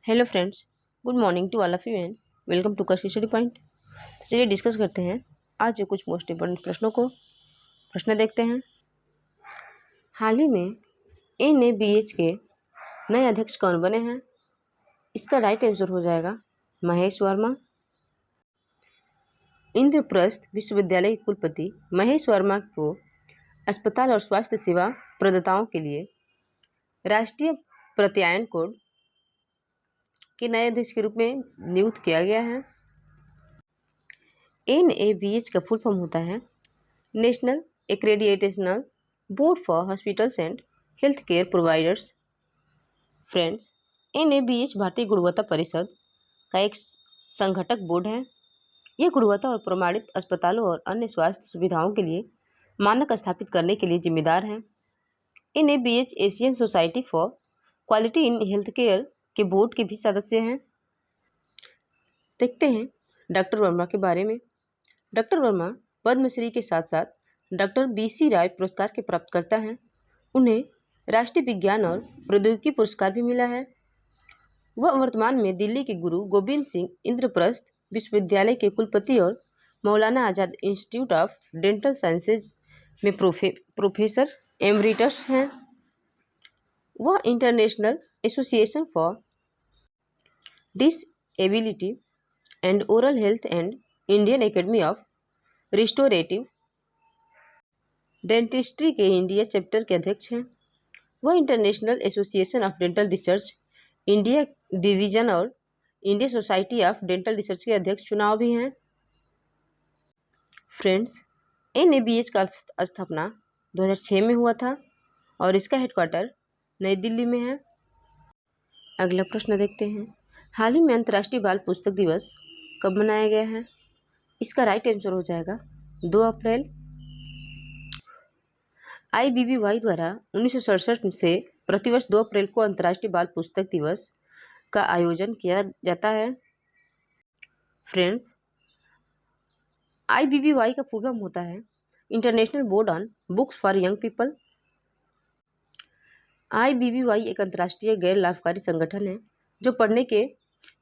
Hello friends, good morning to all of you and welcome to कश study point. तो चलिए discuss करते हैं आज जो कुछ मोस्ट इंपॉर्टेंट प्रश्न देखते हैं। हाल ही में NABH के नए अध्यक्ष कौन बने हैं? इसका राइट आंसर हो जाएगा महेश वर्मा। इंद्रप्रस्थ विश्वविद्यालय के कुलपति महेश वर्मा को अस्पताल और स्वास्थ्य सेवा प्रदाताओं के लिए राष्ट्रीय प्रत्यायन कोड के नए अध्यक्ष के रूप में नियुक्त किया गया है। NABH का फुल फॉर्म होता है national accreditational board for hospitals and health care providers. Friends, NABH भारतीय गुणवत्ता परिषद का एक संघटक बोर्ड है। यह गुणवत्ता और प्रमाणित अस्पतालों और अन्य स्वास्थ्य सुविधाओं के लिए मानक स्थापित करने के लिए जिम्मेदार है। NABH Asian society for quality in health care के बोर्ड के भी सदस्य हैं। देखते हैं डॉक्टर वर्मा के बारे में। डॉक्टर वर्मा पद्मश्री के साथ साथ डॉक्टर BC राय पुरस्कार के प्राप्तकर्ता हैं। उन्हें राष्ट्रीय विज्ञान और प्रौद्योगिकी पुरस्कार भी मिला है। वह वर्तमान में दिल्ली के गुरु गोविंद सिंह इंद्रप्रस्थ विश्वविद्यालय के कुलपति और Maulana Azad institute of dental sciences में प्रोफेसर एमरिटस हैं। वह international association for disability and oral health and Indian academy of restorative dentistry के इंडिया चैप्टर के अध्यक्ष हैं। वह international association of dental research India division और Indian society of dental research के अध्यक्ष चुनाव भी हैं। फ्रेंड्स, NABH का स्थापना 2006 में हुआ था और इसका हेडक्वार्टर नई दिल्ली में है। अगला प्रश्न देखते हैं। हाल ही में अंतर्राष्ट्रीय बाल पुस्तक दिवस कब मनाया गया है? इसका राइट आंसर हो जाएगा 2 अप्रैल। IBBY द्वारा 1967 से प्रतिवर्ष 2 अप्रैल को अंतर्राष्ट्रीय बाल पुस्तक दिवस का आयोजन किया जाता है। फ्रेंड्स, IBBY का फुल फॉर्म होता है international board on books for young people. IBBY एक अंतर्राष्ट्रीय गैर लाभकारी संगठन है जो पढ़ने के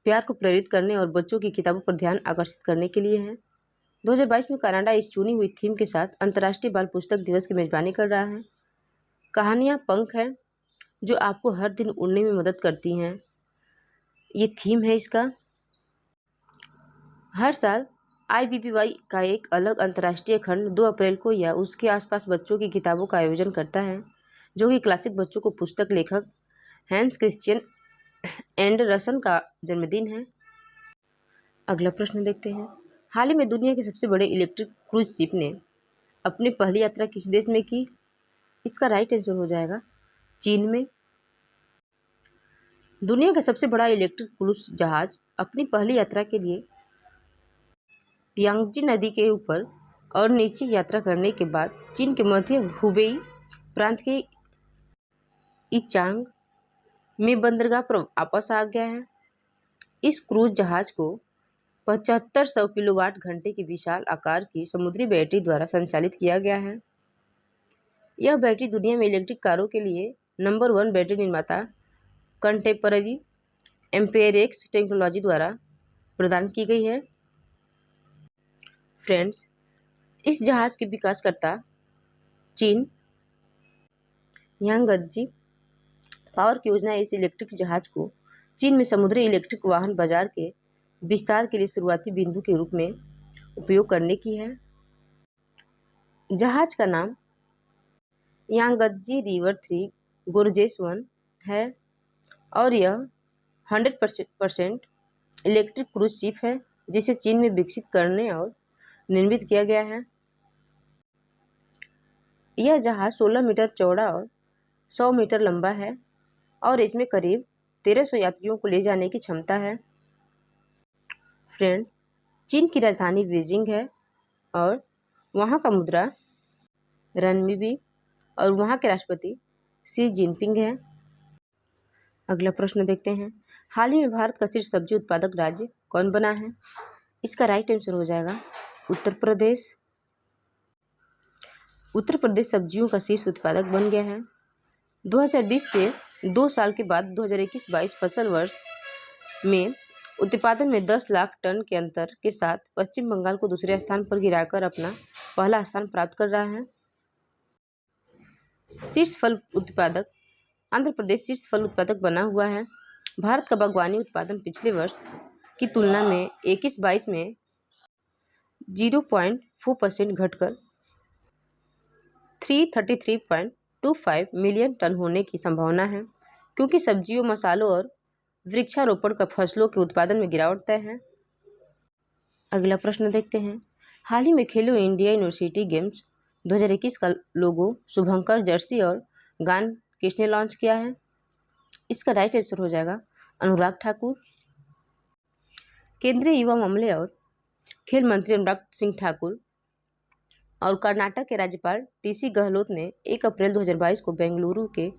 प्यार को प्रेरित करने और बच्चों की किताबों पर ध्यान आकर्षित करने के लिए है। 2022 में कनाडा इस चुनी हुई थीम के साथ अंतर्राष्ट्रीय बाल पुस्तक दिवस की मेजबानी कर रहा है। कहानियाँ पंख है जो आपको हर दिन उड़ने में मदद करती हैं, ये थीम है इसका। हर साल IBBY का एक अलग अंतर्राष्ट्रीय खंड 2 अप्रैल को या उसके आसपास बच्चों की किताबों का आयोजन करता है, जो कि क्लासिक बच्चों को पुस्तक लेखक हैंस क्रिश्चियन एंडरसन का जन्मदिन है। अगला प्रश्न देखते हैं। हाल ही में दुनिया के सबसे बड़े इलेक्ट्रिक क्रूज शिप ने अपनी पहली यात्रा किस देश में की? इसका राइट आंसर हो जाएगा चीन में। दुनिया का सबसे बड़ा इलेक्ट्रिक क्रूज जहाज अपनी पहली यात्रा के लिए यांगजी नदी के ऊपर और नीचे यात्रा करने के बाद चीन के मध्य हुबेई प्रांत के इचांग में बंदरगाह पर वापस आ गया है। इस क्रूज जहाज को 7500 किलोवाट घंटे की विशाल आकार की समुद्री बैटरी द्वारा संचालित किया गया है। यह बैटरी दुनिया में इलेक्ट्रिक कारों के लिए नंबर 1 बैटरी निर्माता कंटेम्पररी एम्पेयरेक्स टेक्नोलॉजी द्वारा प्रदान की गई है। फ्रेंड्स, इस जहाज के विकासकर्ता चीन यांगजी पावर की योजना इस इलेक्ट्रिक जहाज को चीन में समुद्री इलेक्ट्रिक वाहन बाजार के विस्तार के लिए शुरुआती बिंदु के रूप में उपयोग करने की है। जहाज का नाम यांगजी रिवर 3 गोर्जेस 1 है और यह 100% इलेक्ट्रिक क्रूज शिप है जिसे चीन में विकसित करने और निर्मित किया गया है। यह जहाज 16 मीटर चौड़ा और 100 मीटर लंबा है और इसमें करीब 1300 यात्रियों को ले जाने की क्षमता है। फ्रेंड्स, चीन की राजधानी बीजिंग है और वहाँ का मुद्रा रनमीबी और वहाँ के राष्ट्रपति शी जिनपिंग है। अगला प्रश्न देखते हैं। हाल ही में भारत का शीर्ष सब्जी उत्पादक राज्य कौन बना है? इसका राइट आंसर हो जाएगा उत्तर प्रदेश। उत्तर प्रदेश सब्जियों का शीर्ष उत्पादक बन गया है। 2020 से 2 साल के बाद 2021-22 फसल वर्ष में उत्पादन में 10 लाख टन के अंतर के साथ पश्चिम बंगाल को दूसरे स्थान पर गिराकर अपना पहला स्थान प्राप्त कर रहा है। शीर्ष फल उत्पादक आंध्र प्रदेश शीर्ष फल उत्पादक बना हुआ है। भारत का बागवानी उत्पादन पिछले वर्ष की तुलना में 21-22 में 0.4% घटकर 333.25 मिलियन टन होने की संभावना है, क्योंकि सब्जियों, मसालों और वृक्षारोपण का फसलों के उत्पादन में गिरावट तय है। अगला प्रश्न देखते हैं। हाल ही में खेलो इंडिया यूनिवर्सिटी गेम्स 2021 का लोगो, शुभंकर, जर्सी और गान किसने लॉन्च किया है? इसका राइट आंसर हो जाएगा अनुराग ठाकुर। केंद्रीय युवा मामले और खेल मंत्री अनुराग सिंह ठाकुर और कर्नाटक के राज्यपाल टीसी गहलोत ने 1 अप्रैल 2022 को बेंगलुरु के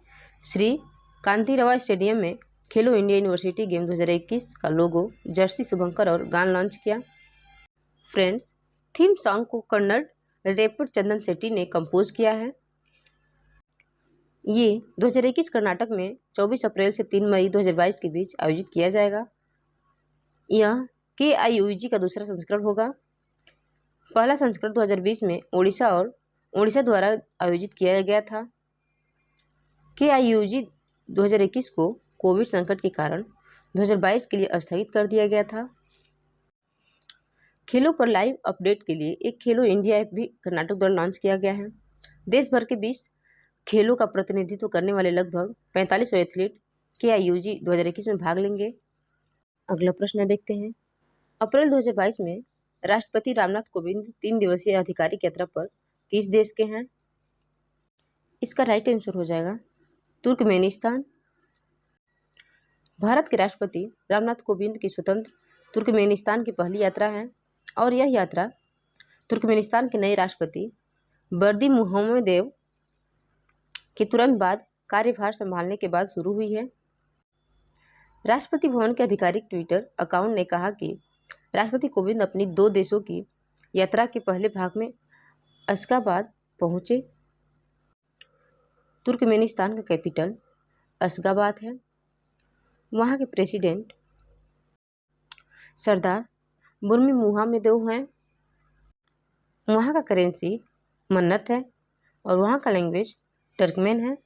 श्री कांतिरवा स्टेडियम में खेलो इंडिया यूनिवर्सिटी गेम 2021 का लोगो, जर्सी, शुभंकर और गान लॉन्च किया। फ्रेंड्स, थीम सॉन्ग को कन्नड़ रैपर चंदन शेट्टी ने कंपोज किया है। ये 2021 कर्नाटक में 24 अप्रैल से 3 मई 2022 के बीच आयोजित किया जाएगा। यह KIUG का दूसरा संस्करण होगा। पहला संस्करण 2020 में ओडिशा द्वारा आयोजित किया गया था। KIUG 2021 को कोविड संकट के कारण 2022 के लिए स्थगित कर दिया गया था। खेलों पर लाइव अपडेट के लिए एक खेलो इंडिया ऐप भी कर्नाटक द्वारा लॉन्च किया गया है। देश भर के 20 खेलों का प्रतिनिधित्व करने वाले लगभग 4500 एथलीट KIUG 2021 में भाग लेंगे। अगला प्रश्न देखते हैं। अप्रैल 2022 में राष्ट्रपति रामनाथ कोविंद 3 दिवसीय आधिकारिक यात्रा पर किस देश के हैं? इसका राइट आंसर हो जाएगा तुर्कमेनिस्तान। भारत के राष्ट्रपति रामनाथ कोविंद की स्वतंत्र तुर्कमेनिस्तान की पहली यात्रा है और यह यात्रा तुर्कमेनिस्तान के नए राष्ट्रपति बर्दीमुहमेदेव के तुरंत बाद कार्यभार संभालने के बाद शुरू हुई है। राष्ट्रपति भवन के आधिकारिक ट्विटर अकाउंट ने कहा कि राष्ट्रपति कोविंद अपनी 2 देशों की यात्रा के पहले भाग में अशगाबाद पहुंचे। तुर्कमेनिस्तान का कैपिटल अशगाबाद है। वहां के प्रेसिडेंट सरदार बुर्मीमुहमेदोव हैं। वहां का करेंसी मन्नत है और वहां का लैंग्वेज टर्कमेन है।